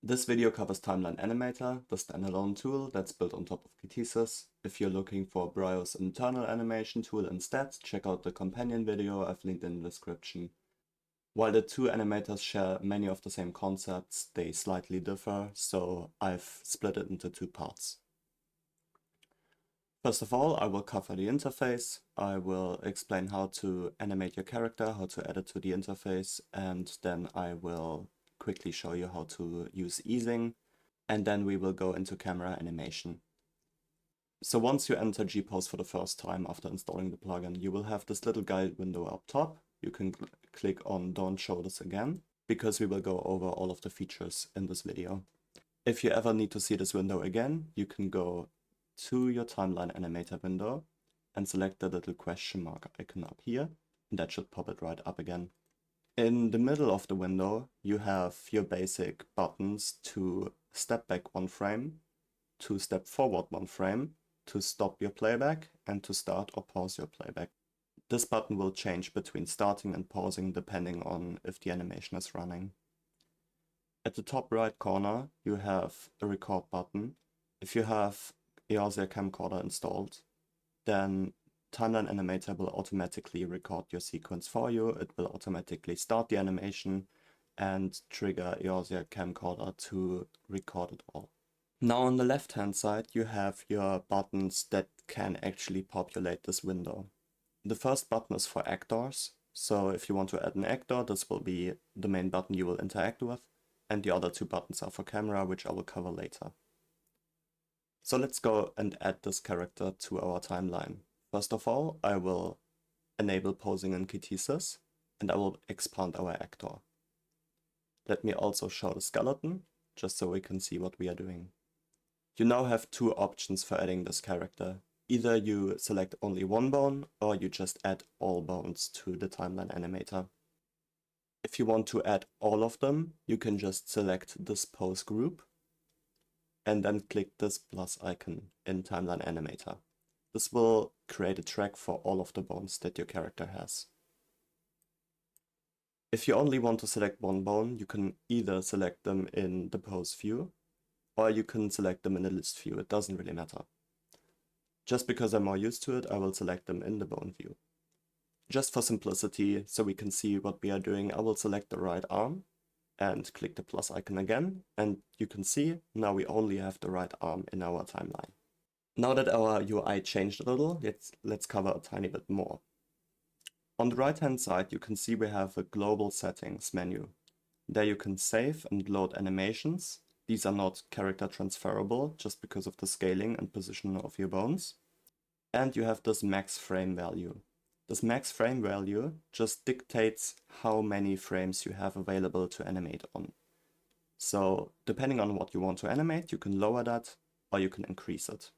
This video covers TimelineAnimator, the standalone tool that's built on top of Kinesis. If you're looking for Bryo's internal animation tool instead, check out the companion video I've linked in the description. While the two animators share many of the same concepts, they slightly differ, so I've split it into two parts. First of all, I will cover the interface. I will explain how to animate your character, how to add it to the interface, and then I will quickly show you how to use easing, and then we will go into camera animation. So once you enter GPose for the first time after installing the plugin, you will have this little guide window up top. You can click on Don't Show This Again, because we will go over all of the features in this video. If you ever need to see this window again, you can go to your TimelineAnimator window and select the little question mark icon up here, and that should pop it right up again. In the middle of the window, you have your basic buttons to step back one frame, to step forward one frame, to stop your playback, and to start or pause your playback. This button will change between starting and pausing depending on if the animation is running. At the top right corner, you have a record button. If you have Eosia camcorder installed, then TimelineAnimator will automatically record your sequence for you. It will automatically start the animation and trigger Eosia camcorder to record it all. Now on the left hand side, you have your buttons that can actually populate this window. The first button is for actors. So if you want to add an actor, this will be the main button you will interact with. And the other two buttons are for camera, which I will cover later. So let's go and add this character to our timeline. First of all, I will enable posing in Kinesis, and I will expand our actor. Let me also show the skeleton, just so we can see what we are doing. You now have two options for adding this character. Either you select only one bone, or you just add all bones to the TimelineAnimator. If you want to add all of them, you can just select this pose group, and then click this plus icon in TimelineAnimator. This will create a track for all of the bones that your character has. If you only want to select one bone, you can either select them in the pose view, or you can select them in the list view. It doesn't really matter. Just because I'm more used to it, I will select them in the bone view. Just for simplicity, so we can see what we are doing, I will select the right arm and click the plus icon again, and you can see now we only have the right arm in our timeline. Now that our UI changed a little, let's cover a tiny bit more. On the right hand side, you can see we have a global settings menu. There you can save and load animations. These are not character transferable just because of the scaling and position of your bones. And you have this max frame value. This max frame value just dictates how many frames you have available to animate on. So depending on what you want to animate, you can lower that or you can increase it.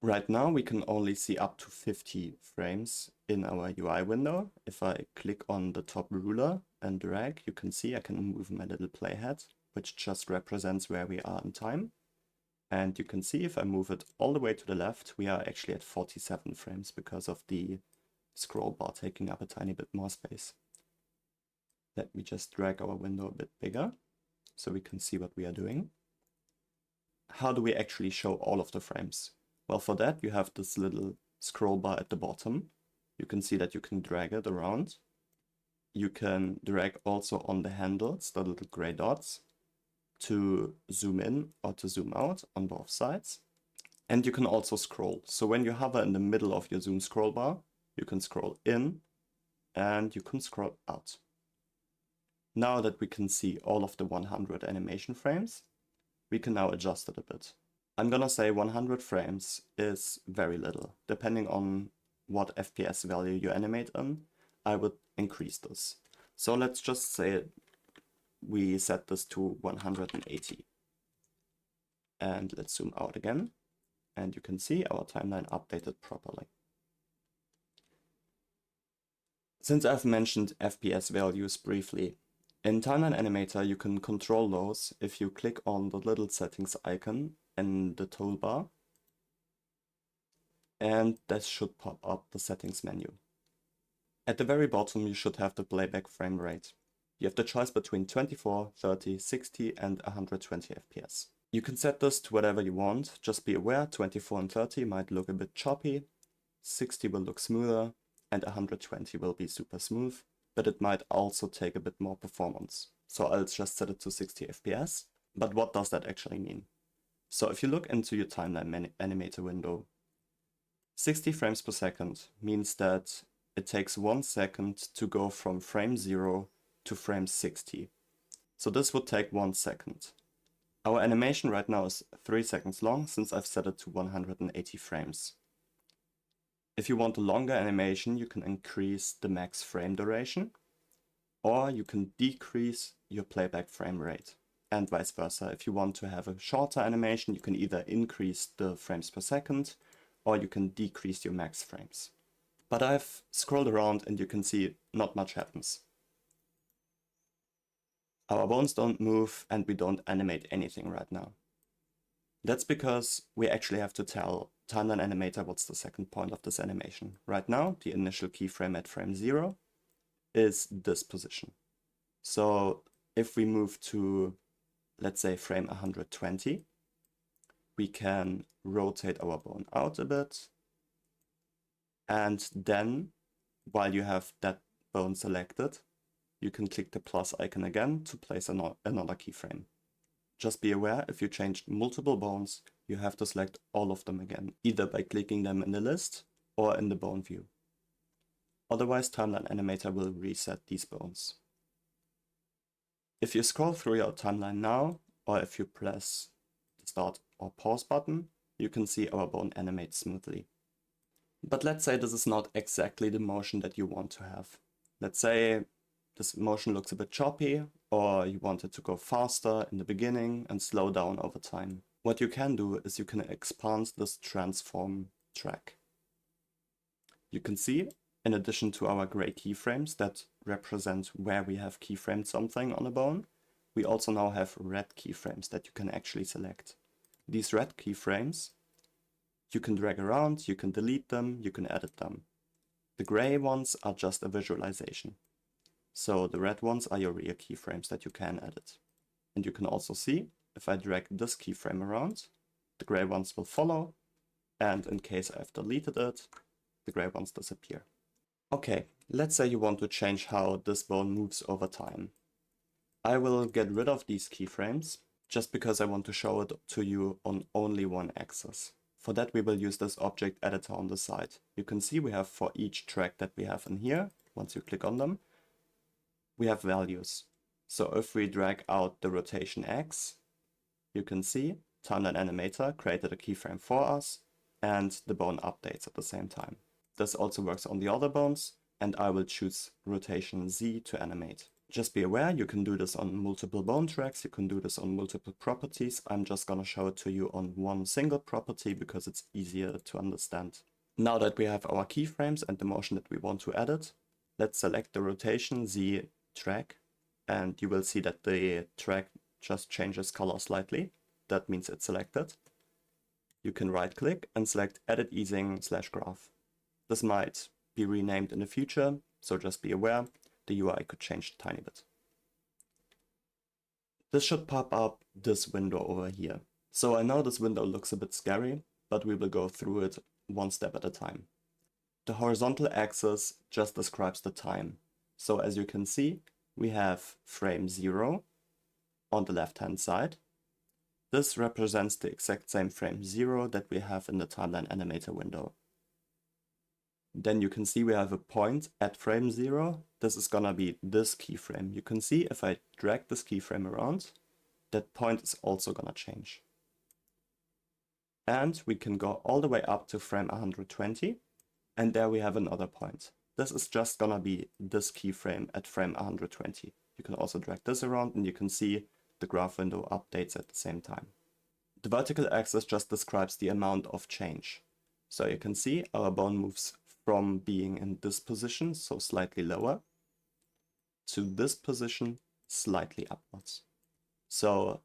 Right now we can only see up to 50 frames in our UI window. If I click on the top ruler and drag, you can see I can move my little playhead, which just represents where we are in time. And you can see if I move it all the way to the left, we are actually at 47 frames because of the scroll bar taking up a tiny bit more space. Let me just drag our window a bit bigger so we can see what we are doing. How do we actually show all of the frames? Well, for that you have this little scroll bar at the bottom. You can see that you can drag it around. You can drag also on the handles, the little gray dots, to zoom in or to zoom out on both sides. And you can also scroll. So when you hover in the middle of your zoom scroll bar, you can scroll in and you can scroll out. Now that we can see all of the 100 animation frames, we can now adjust it a bit. I'm gonna say 100 frames is very little. Depending on what FPS value you animate in, I would increase this. So let's just say we set this to 180. And let's zoom out again. And you can see our timeline updated properly. Since I've mentioned FPS values briefly, in TimelineAnimator you can control those if you click on the little settings icon in the toolbar, and that should pop up the settings menu. At the very bottom you should have the playback frame rate. You have the choice between 24, 30, 60 and 120 FPS. You can set this to whatever you want, just be aware 24 and 30 might look a bit choppy, 60 will look smoother, and 120 will be super smooth, but it might also take a bit more performance. So I'll just set it to 60 FPS. But what does that actually mean? So if you look into your TimelineAnimator window, 60 frames per second means that it takes 1 second to go from frame 0 to frame 60. So this would take 1 second. Our animation right now is 3 seconds long since I've set it to 180 frames. If you want a longer animation, you can increase the max frame duration, or you can decrease your playback frame rate, and vice versa. If you want to have a shorter animation, you can either increase the frames per second, or you can decrease your max frames. But I've scrolled around and you can see not much happens. Our bones don't move and we don't animate anything right now. That's because we actually have to tell TimelineAnimator what's the second point of this animation. Right now, the initial keyframe at frame 0 is this position. So if we move to, let's say, frame 120, we can rotate our bone out a bit. And then, while you have that bone selected, you can click the plus icon again to place another keyframe. Just be aware, if you change multiple bones, you have to select all of them again, either by clicking them in the list or in the bone view. Otherwise, TimelineAnimator will reset these bones. If you scroll through your timeline now, or if you press the start or pause button, you can see our bone animate smoothly. But let's say this is not exactly the motion that you want to have. Let's say this motion looks a bit choppy, or you want it to go faster in the beginning and slow down over time. What you can do is you can expand this transform track. You can see, in addition to our gray keyframes that represent where we have keyframed something on a bone, we also now have red keyframes that you can actually select. These red keyframes, you can drag around, you can delete them, you can edit them. The gray ones are just a visualization. So the red ones are your real keyframes that you can edit. And you can also see, if I drag this keyframe around, the gray ones will follow, and in case I've deleted it, the gray ones disappear. Okay, let's say you want to change how this bone moves over time. I will get rid of these keyframes, just because I want to show it to you on only one axis. For that we will use this object editor on the side. You can see we have for each track that we have in here, once you click on them, we have values. So if we drag out the rotation X, you can see TimelineAnimator created a keyframe for us and the bone updates at the same time. This also works on the other bones, and I will choose rotation Z to animate. Just be aware, you can do this on multiple bone tracks, you can do this on multiple properties. I'm just gonna show it to you on one single property because it's easier to understand. Now that we have our keyframes and the motion that we want to edit, let's select the rotation Z track, and you will see that the track just changes color slightly. That means it's selected. You can right click and select edit easing/graph. This might be renamed in the future, so just be aware, the UI could change a tiny bit. This should pop up this window over here. So I know this window looks a bit scary, but we will go through it one step at a time. The horizontal axis just describes the time. So as you can see, we have frame 0 on the left-hand side. This represents the exact same frame 0 that we have in the TimelineAnimator window. Then you can see we have a point at frame 0. This is gonna be this keyframe. You can see if I drag this keyframe around, that point is also gonna change. And we can go all the way up to frame 120, and there we have another point. This is just gonna be this keyframe at frame 120. You can also drag this around and you can see the graph window updates at the same time. The vertical axis just describes the amount of change. So you can see our bone moves from being in this position, so slightly lower, to this position, slightly upwards. So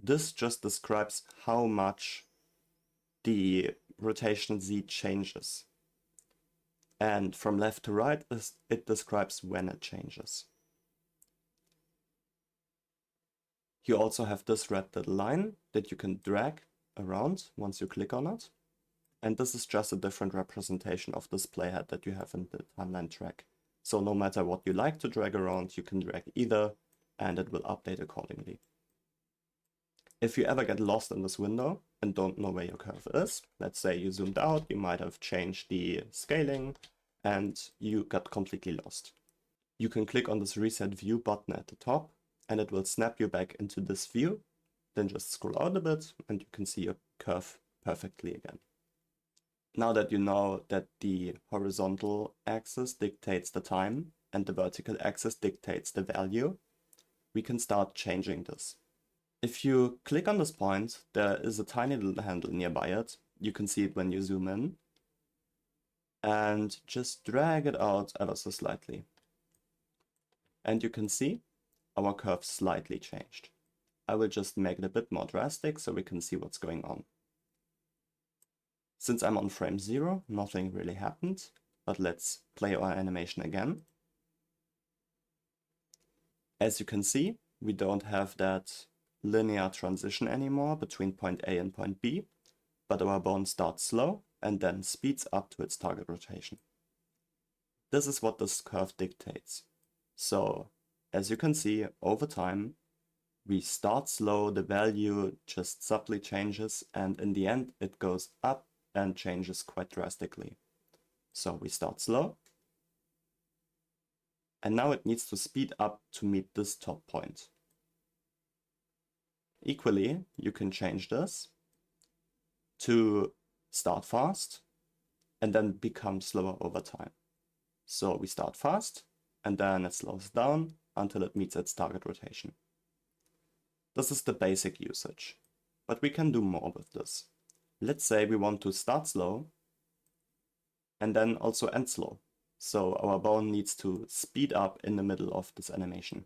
this just describes how much the rotation Z changes. And from left to right, it describes when it changes. You also have this red little line that you can drag around once you click on it. And this is just a different representation of this playhead that you have in the timeline track. So no matter what you like to drag around, you can drag either and it will update accordingly. If you ever get lost in this window and don't know where your curve is, let's say you zoomed out, you might have changed the scaling and you got completely lost. You can click on this reset view button at the top and it will snap you back into this view. Then just scroll out a bit and you can see your curve perfectly again. Now that you know that the horizontal axis dictates the time and the vertical axis dictates the value, we can start changing this. If you click on this point, there is a tiny little handle nearby it. You can see it when you zoom in. And just drag it out ever so slightly. And you can see our curve slightly changed. I will just make it a bit more drastic so we can see what's going on. Since I'm on frame 0, nothing really happened, but let's play our animation again. As you can see, we don't have that linear transition anymore between point A and point B, but our bone starts slow and then speeds up to its target rotation. This is what this curve dictates. So, as you can see, over time, we start slow, the value just subtly changes, and in the end it goes up and changes quite drastically. So we start slow, and now it needs to speed up to meet this top point. Equally, you can change this to start fast and then become slower over time. So we start fast and then it slows down until it meets its target rotation. This is the basic usage, but we can do more with this. Let's say we want to start slow and then also end slow. So our bone needs to speed up in the middle of this animation.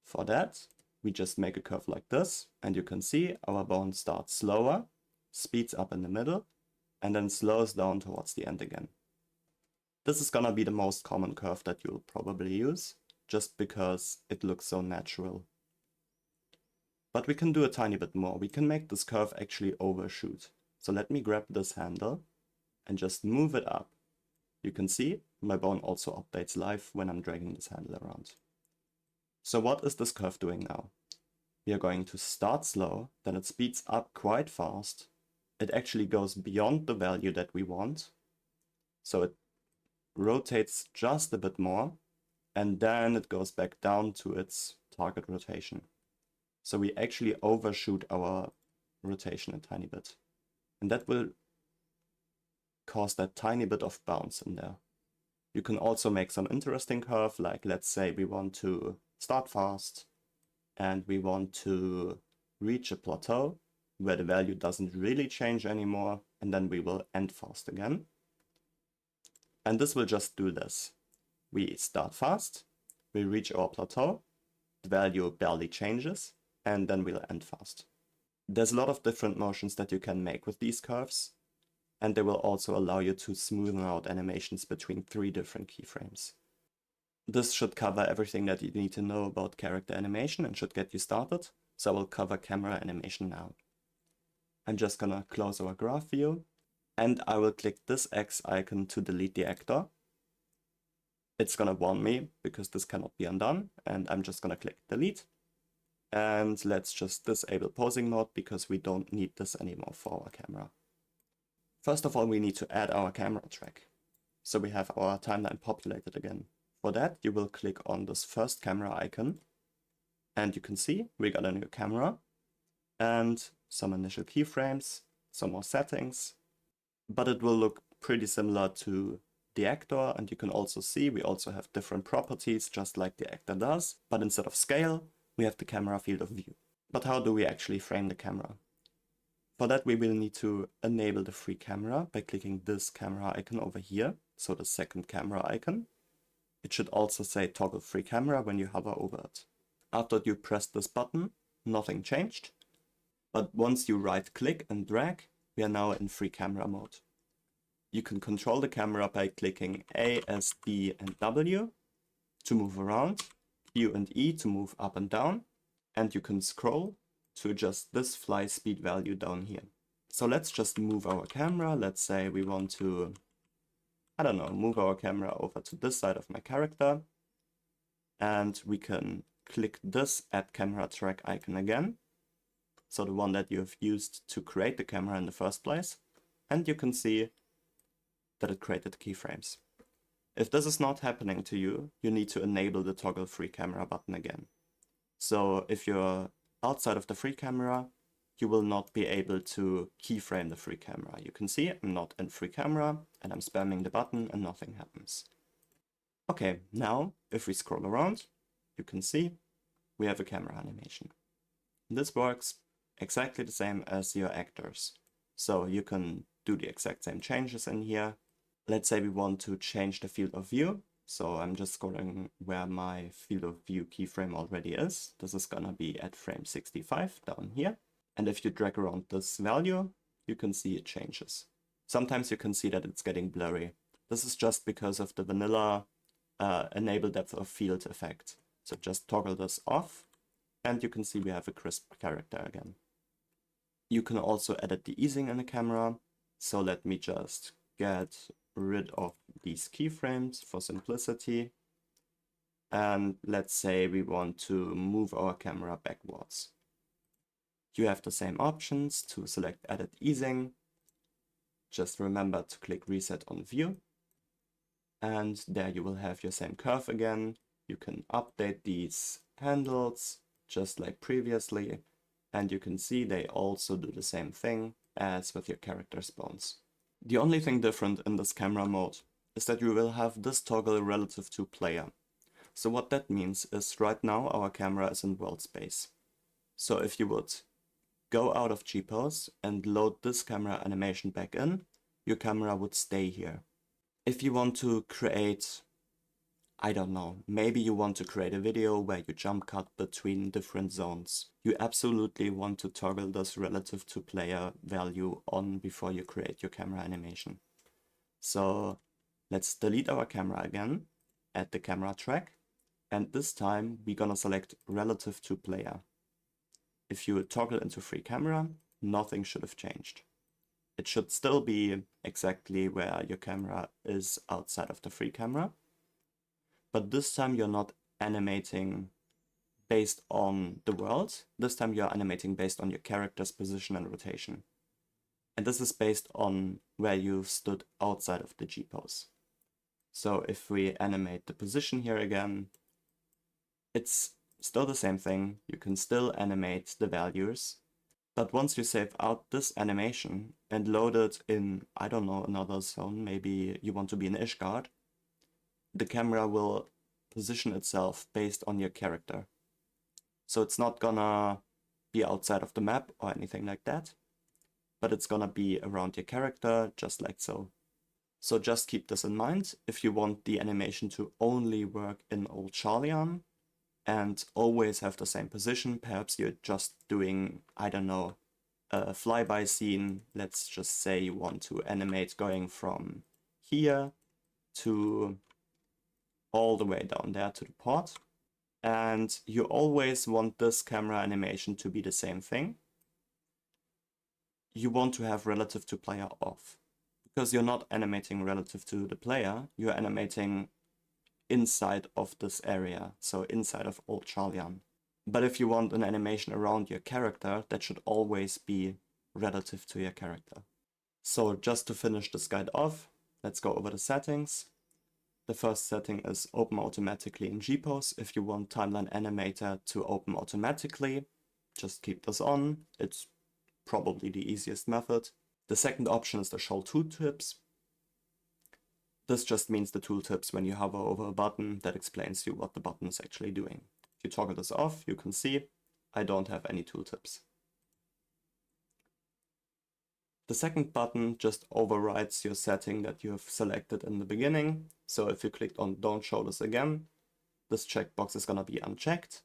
For that, we just make a curve like this, and you can see our bone starts slower, speeds up in the middle, and then slows down towards the end again. This is gonna be the most common curve that you'll probably use, just because it looks so natural. But we can do a tiny bit more. We can make this curve actually overshoot. So let me grab this handle and just move it up. You can see my bone also updates live when I'm dragging this handle around. So what is this curve doing now? We are going to start slow, then it speeds up quite fast. It actually goes beyond the value that we want. So it rotates just a bit more, and then it goes back down to its target rotation. So we actually overshoot our rotation a tiny bit. And that will cause that tiny bit of bounce in there. You can also make some interesting curve, like let's say we want to start fast and we want to reach a plateau where the value doesn't really change anymore, and then we will end fast again. And this will just do this. We start fast, we reach our plateau, the value barely changes, and then we'll end fast. There's a lot of different motions that you can make with these curves, and they will also allow you to smoothen out animations between 3 different keyframes. This should cover everything that you need to know about character animation and should get you started, so I will cover camera animation now. I'm just gonna close our graph view, and I will click this X icon to delete the actor. It's gonna warn me because this cannot be undone, and I'm just gonna click delete. And let's just disable posing mode because we don't need this anymore for our camera. First of all, we need to add our camera track. So we have our timeline populated again. For that, you will click on this first camera icon, and you can see we got a new camera and some initial keyframes, some more settings, but it will look pretty similar to the actor, and you can also see we also have different properties just like the actor does, but instead of scale, we have the camera field of view. But how do we actually frame the camera? For that, we will need to enable the free camera by clicking this camera icon over here, so the second camera icon. It should also say toggle free camera when you hover over it. After you press this button, nothing changed, but once you right click and drag, we are now in free camera mode. You can control the camera by clicking A, S, D, and W to move around, Q and E to move up and down, and you can scroll to adjust this fly speed value down here. So let's just move our camera. Let's say we want to, I don't know, move our camera over to this side of my character, and we can click this Add Camera Track icon again. So the one that you have used to create the camera in the first place, and you can see that it created keyframes. If this is not happening to you, you need to enable the toggle free camera button again. So if you're outside of the free camera, you will not be able to keyframe the free camera. You can see I'm not in free camera and I'm spamming the button and nothing happens. Okay, now if we scroll around, you can see we have a camera animation. This works exactly the same as your actors. So you can do the exact same changes in here. Let's say we want to change the field of view. So I'm just scrolling where my field of view keyframe already is. This is gonna be at frame 65 down here. And if you drag around this value, you can see it changes. Sometimes you can see that it's getting blurry. This is just because of the vanilla enable depth of field effect. So just toggle this off and you can see we have a crisp character again. You can also edit the easing in the camera. So let me just get rid of these keyframes for simplicity. And let's say we want to move our camera backwards. You have the same options to select edit easing. Just remember to click reset on view. And there you will have your same curve again. You can update these handles just like previously. And you can see they also do the same thing as with your character's bones. The only thing different in this camera mode is that you will have this toggle relative to player. So what that means is right now our camera is in world space. So if you would go out of GPose and load this camera animation back in, your camera would stay here. If you want to create, I don't know, maybe you want to create a video where you jump cut between different zones, you absolutely want to toggle this relative to player value on before you create your camera animation. So let's delete our camera again, add the camera track, and this time we're gonna select relative to player. If you toggle into free camera, nothing should have changed. It should still be exactly where your camera is outside of the free camera, but this time you're not animating based on the world. This time you're animating based on your character's position and rotation. And this is based on where you stood outside of the G-pose. So if we animate the position here again, it's still the same thing. You can still animate the values. But once you save out this animation and load it in, I don't know, another zone, maybe you want to be in Ishgard, the camera will position itself based on your character. So it's not gonna be outside of the map or anything like that, but it's gonna be around your character, just like so. So just keep this in mind if you want the animation to only work in Old Charlian and always have the same position. Perhaps you're just doing, I don't know, a flyby scene. Let's just say you want to animate going from here to all the way down there to the port. And you always want this camera animation to be the same thing. You want to have relative to player off, because you're not animating relative to the player, you're animating inside of this area, so inside of Old Charlian. But if you want an animation around your character, that should always be relative to your character. So just to finish this guide off, let's go over the settings. The first setting is open automatically in GPose. If you want TimelineAnimator to open automatically, just keep this on. It's probably the easiest method. The second option is the show tooltips. This just means the tooltips when you hover over a button that explains to you what the button is actually doing. If you toggle this off, you can see I don't have any tooltips. The second button just overrides your setting that you have selected in the beginning. So if you clicked on don't show this again, this checkbox is gonna be unchecked.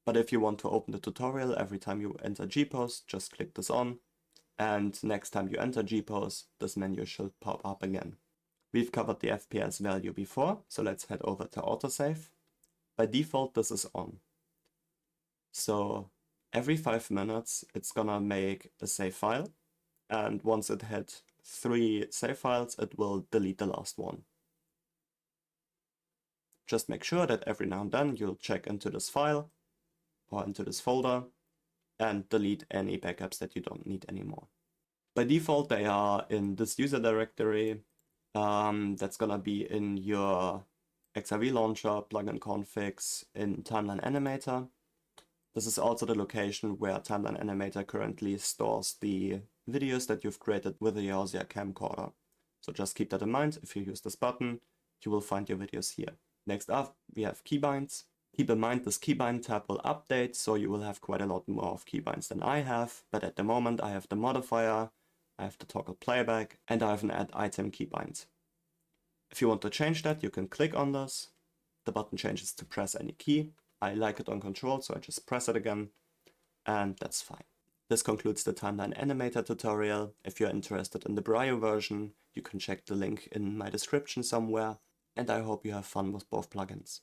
But if you want to open the tutorial every time you enter GPose, just click this on. And next time you enter GPose, this menu should pop up again. We've covered the FPS value before, so let's head over to autosave. By default, this is on. So every 5 minutes, it's gonna make a save file. And once it hit 3 save files, it will delete the last one. Just make sure that every now and then you'll check into this file or into this folder and delete any backups that you don't need anymore. By default, they are in this user directory. That's gonna be in your XRV launcher, plugin configs, in TimelineAnimator. This is also the location where TimelineAnimator currently stores the videos that you've created with the Yaosia camcorder. So just keep that in mind. If you use this button, you will find your videos here. Next up, we have keybinds. Keep in mind this keybind tab will update, so you will have quite a lot more of keybinds than I have, but at the moment I have the modifier, I have the toggle playback, and I have an add item keybind. If you want to change that, you can click on this. The button changes to press any key. I like it on control, so I just press it again, and that's fine. This concludes the TimelineAnimator tutorial. If you're interested in the Brio version, you can check the link in my description somewhere, and I hope you have fun with both plugins.